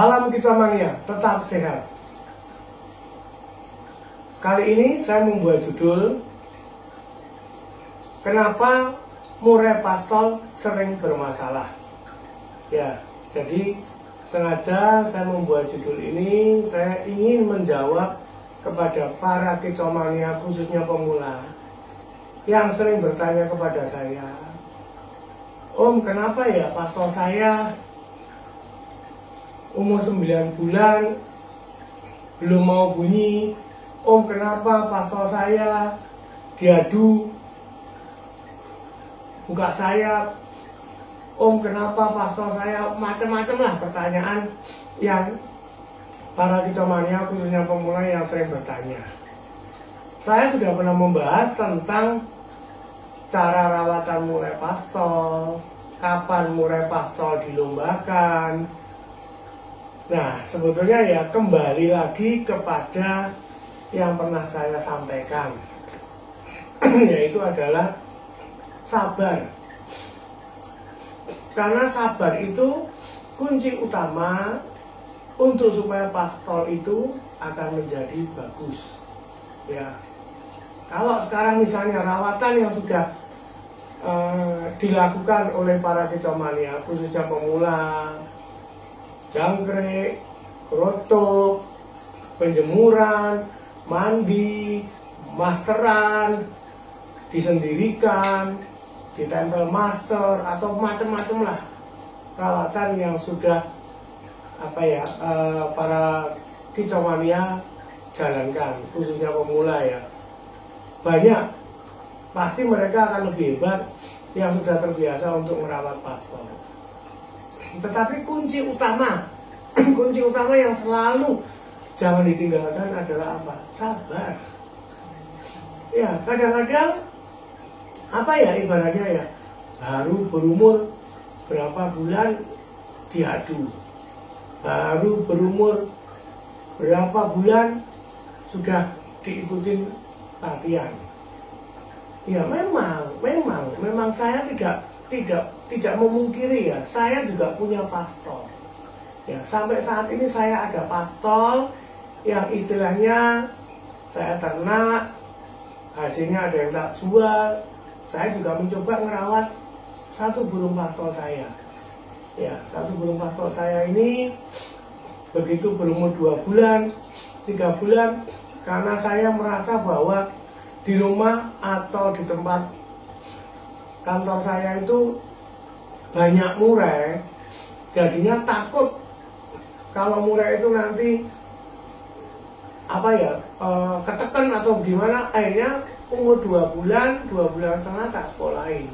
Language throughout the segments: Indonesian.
Salam Kicomania, tetap sehat. Kali ini saya membuat judul Kenapa murai pastol sering bermasalah. Ya, jadi sengaja saya membuat judul ini. Saya ingin menjawab kepada para Kicomania, khususnya pemula, yang sering bertanya kepada saya, Om, kenapa ya pastol saya umur 9 bulan belum mau bunyi? Om, kenapa pastol saya diadu buka sayap? Om, kenapa pastol saya? Macam-macam lah pertanyaan yang para Kicomania, khususnya pemula, yang sering bertanya. Saya sudah pernah membahas tentang cara rawatan murai pastol, kapan murai pastol dilombakan. Nah, sebetulnya ya kembali lagi kepada yang pernah saya sampaikan, yaitu adalah sabar. Karena sabar itu kunci utama untuk supaya pastol itu akan menjadi bagus. Ya, kalau sekarang misalnya rawatan yang sudah dilakukan oleh para Kicomania, khususnya pemula, jangkrik, kerotok, penjemuran, mandi, masteran, disendirikan, ditempel master, atau macam-macam lah rawatan yang sudah para Kicomania jalankan, khususnya pemula ya. Banyak, pasti mereka akan lebih hebat yang sudah terbiasa untuk merawat pastol. Tetapi kunci utama yang selalu jangan ditinggalkan adalah apa? Sabar. Ya, kadang-kadang ibaratnya ya, baru berumur berapa bulan diadu, baru berumur berapa bulan sudah diikutin latihan. Ya, memang saya tidak memungkiri ya, saya juga punya pastol. Ya, sampai saat ini saya ada pastol yang istilahnya saya ternak, hasilnya ada yang tak jual. Saya juga mencoba merawat satu burung pastol saya. Ya, satu burung pastol saya ini begitu berumur 2 bulan, 3 bulan, karena saya merasa bahwa di rumah atau di tempat kantor saya itu banyak murai, jadinya takut kalau murai itu nanti ketekan atau gimana. Akhirnya umur 2 bulan setengah tak sekolahin.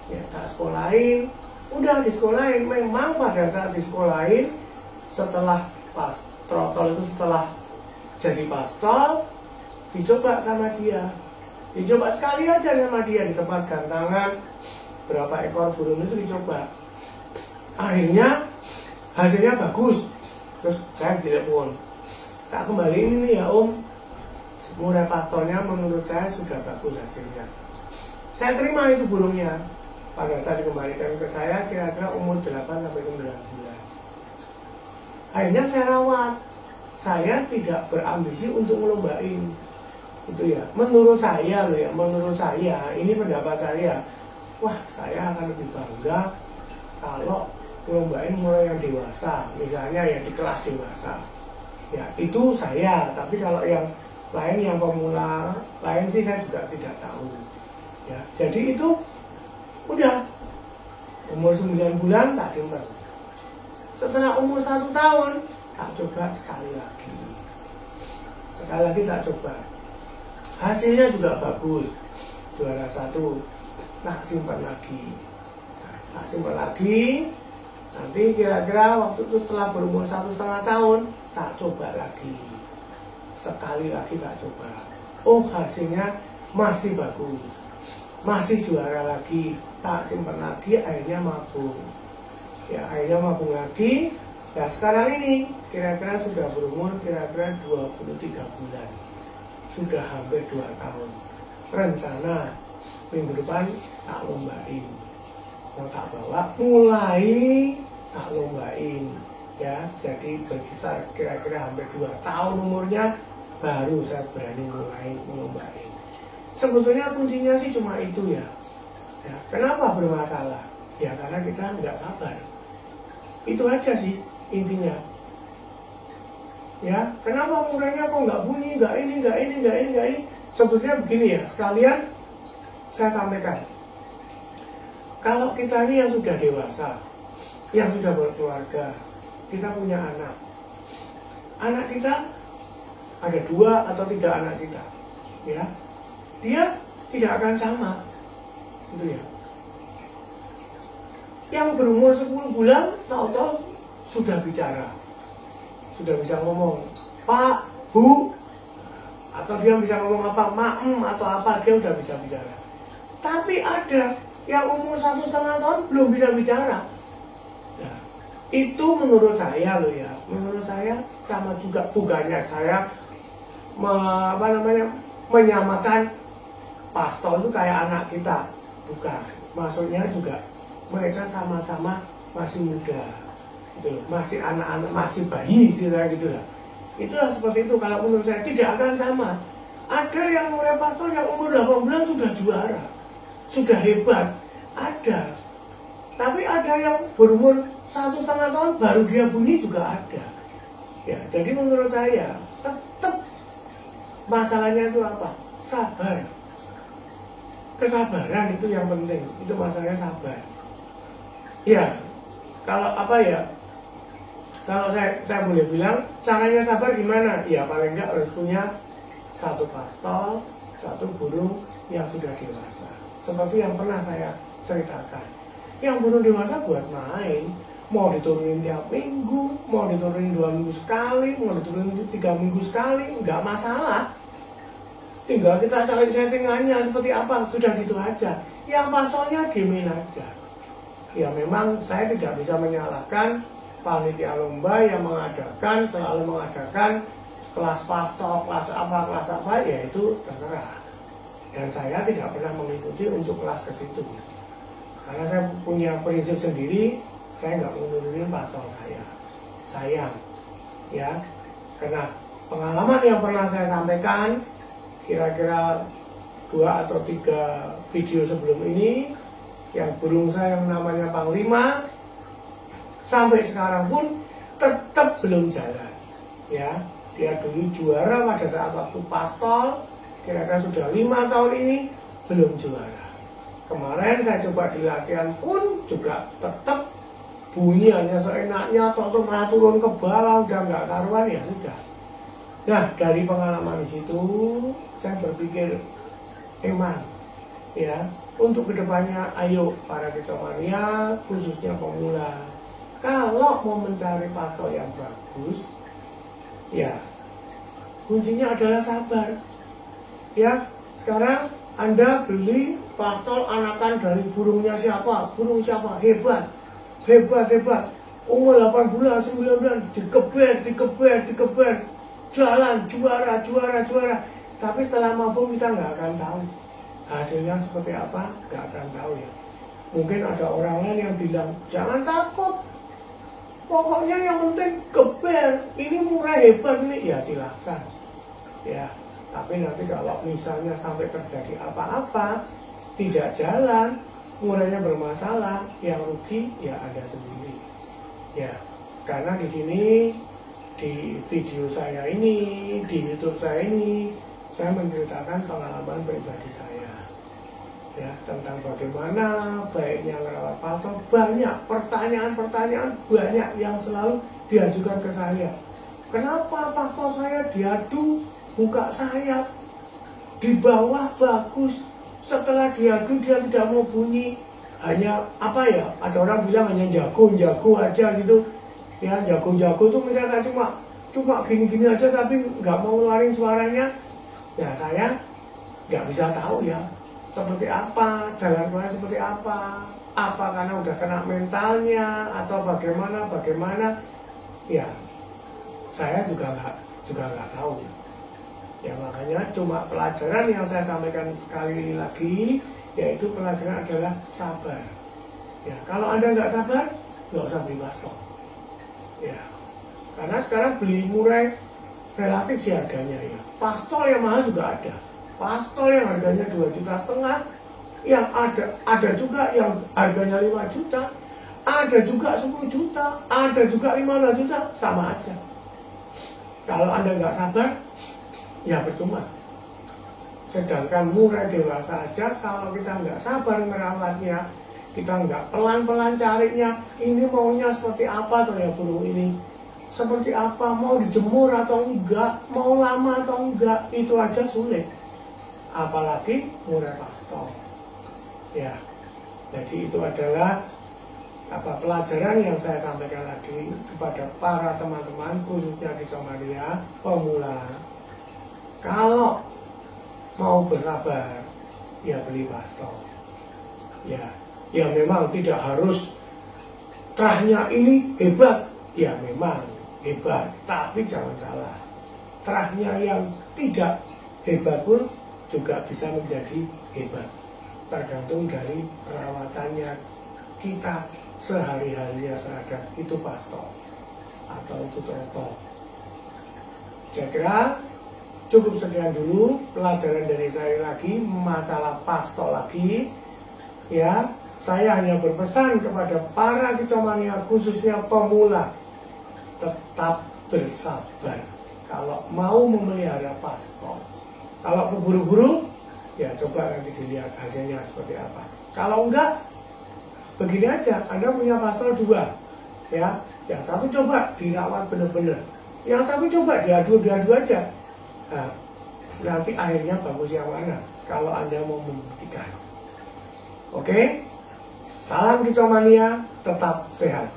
Ya, tak sekolahin, udah disekolahin. Memang pada saat disekolahin, setelah trotol itu, setelah jadi pastol, dicoba sama dia. Dicoba sekali aja sama dia di tempat gantangan, berapa ekor burung itu dicoba. Akhirnya hasilnya bagus. Terus saya telepon, tak kembaliin ini ya Om, murai pastolnya menurut saya sudah bagus hasilnya. Saya terima itu burungnya. Pada saat dikembalikan ke saya kira-kira umur 8-9 bulan. Akhirnya saya rawat. Saya tidak berambisi untuk ngelombain. Itu ya, menurut saya ini pendapat saya. Wah, saya akan lebih bangga kalau ngelombain mulai yang dewasa, misalnya ya di kelas dewasa. Ya, itu saya. Tapi kalau yang lain, yang pemula lain sih saya juga tidak tahu. Ya, jadi itu udah umur 9 bulan tak simpan. Setelah umur 1 tahun tak coba sekali lagi tak coba. Hasilnya juga bagus, juara 1. Tak simpan lagi. Nanti kira-kira waktu itu setelah berumur 1,5 tahun tak coba lagi. Sekali lagi tak coba. Oh, hasilnya masih bagus, masih juara lagi. Tak simpan lagi, akhirnya mabung. Ya, akhirnya mabung lagi. Ya, sekarang ini kira-kira sudah berumur kira-kira 23 bulan. Sudah hampir 2 tahun. Rencana minggu depan tak lombain. Mau tak bawa, mulai tak lombain. ya. Jadi berkisar kira-kira hampir 2 tahun umurnya baru saya berani mulai ngombain. Sebetulnya kuncinya sih cuma itu ya. Ya, kenapa bermasalah? Ya karena kita nggak sabar. Itu aja sih intinya. Ya, kenapa murahnya kok nggak bunyi, nggak ini. Sebetulnya begini ya, sekalian saya sampaikan. Kalau kita ini yang sudah dewasa, yang sudah berkeluarga, kita punya anak. Anak kita ada 2 atau 3 anak kita, ya, dia tidak akan sama, gitu ya. Yang berumur 10 bulan, tahu-tahu sudah bicara, sudah bisa ngomong, Pak, Bu, atau dia bisa ngomong apa, Maem, atau apa, dia udah bisa bicara. Tapi ada yang umur 1,5 tahun belum bisa bicara. Nah, itu menurut saya loh ya, menurut saya sama juga, bukannya saya menyamakan pastol itu kayak anak kita, bukan. Maksudnya juga mereka sama-sama masih muda, gitu loh. Masih anak-anak, masih bayi, istilahnya gitu lah. Itulah seperti itu. Kalau menurut saya tidak akan sama. Ada yang mulai pastol yang umur 8 bulan sudah juara, sudah hebat, ada. Tapi ada yang berumur 1,5 tahun baru dia bunyi juga ada. Ya, jadi menurut saya tetap masalahnya itu apa? Sabar. Kesabaran itu yang penting. Itu masalahnya sabar. Ya, kalau apa ya? Kalau saya boleh bilang caranya sabar gimana? Ya paling enggak harus punya 1 pastol, 1 burung yang sudah dewasa. Seperti yang pernah saya ceritakan. Yang burung dewasa buat main, mau diturunin tiap minggu, mau diturunin 2 minggu sekali, mau diturunin 3 minggu sekali, nggak masalah. Tinggal kita cari settingannya seperti apa, sudah gitu aja. Yang pastolnya diemin aja. Ya memang saya tidak bisa menyalahkan panitia lomba yang selalu mengadakan kelas pastol, kelas apa, ya itu terserah. Dan saya tidak pernah mengikuti untuk kelas ke situ. Karena saya punya prinsip sendiri, saya nggak mau nurunin pastol saya. Sayang, ya. Karena pengalaman yang pernah saya sampaikan, kira-kira 2 atau 3 video sebelum ini, yang burung saya yang namanya Panglima, sampai sekarang pun tetap belum jalan, ya. Dia dulu juara pada saat waktu pastol, kira-kira sudah 5 tahun ini belum juara. Kemarin saya coba di latihan pun juga tetap bunyi hanya seenaknya, atau malah turun ke bawah, udah nggak karuan, ya sudah. Nah, dari pengalaman di situ saya berpikir, emang ya, untuk kedepannya ayo para kecomania, khususnya pemula, kalau mau mencari pastol yang bagus, ya kuncinya adalah sabar. Ya, sekarang Anda beli pastol anakan dari burungnya siapa? Burung siapa? Hebat. Umur 8 bulan, 9 bulan, dikeber. Jalan, juara. Tapi setelah mampu kita nggak akan tahu. Hasilnya seperti apa? Nggak akan tahu ya. Mungkin ada orang lain yang bilang, jangan takut. Pokoknya yang penting geber. Ini murah hebat nih. Ya silahkan. Ya. Tapi nanti kalau misalnya sampai terjadi apa-apa, tidak jalan, murahnya bermasalah, yang rugi ya Anda sendiri. Ya, karena di sini, di video saya ini, di YouTube saya ini, saya menceritakan pengalaman pribadi saya. Ya, tentang bagaimana baiknya merawat pastol. Banyak pertanyaan-pertanyaan banyak yang selalu diajukan ke saya. Kenapa pastol saya diadu buka sayap, di bawah bagus, setelah diadu dia tidak mau bunyi, hanya apa ya, ada orang bilang hanya jago aja gitu ya. Jago itu misalnya cuma gini aja tapi nggak mau ngeluarin suaranya. Ya saya nggak bisa tahu ya seperti apa, jalan suaranya seperti apa karena udah kena mentalnya atau bagaimana ya saya juga nggak tahu. Ya makanya cuma pelajaran yang saya sampaikan sekali lagi, yaitu pelajaran adalah sabar. Ya, kalau Anda nggak sabar, nggak usah beli pastol. Ya, karena sekarang beli murah relatif sih harganya ya. Pastol yang mahal juga ada. Pastol yang harganya 2,5 juta, yang ada juga yang harganya 5 juta, ada juga 10 juta, ada juga 15 juta, sama aja. Kalau Anda nggak sabar, ya percuma. Sedangkan murai dewasa aja, kalau kita nggak sabar merawatnya, kita nggak pelan-pelan carinya, ini maunya seperti apa tuh ya burung ini, seperti apa, mau dijemur atau enggak, mau lama atau enggak, itu aja sulit. Apalagi murai pastol. Ya, jadi itu adalah pelajaran yang saya sampaikan lagi kepada para teman-teman, khususnya di Somalia pemula. Kalau mau bersabar, ya beli pastol. Ya memang tidak harus terahnya ini hebat, ya memang hebat, tapi jangan salah, terahnya yang tidak hebat pun juga bisa menjadi hebat, tergantung dari perawatannya kita sehari-harinya terhadap itu pastol atau itu trotol. Saya kira cukup sekian dulu pelajaran dari saya lagi masalah pastol lagi. Ya, saya hanya berpesan kepada para kicomania khususnya pemula, tetap bersabar kalau mau memelihara pastol. Kalau keburu-buru, ya coba nanti dilihat hasilnya seperti apa. Kalau enggak, begini aja, Anda punya pastol 2, ya, yang satu coba dirawat benar-benar, yang satu coba diadu aja. Nah, nanti akhirnya bagus yang mana kalau Anda mau membuktikan. Oke, salam kicomania, tetap sehat.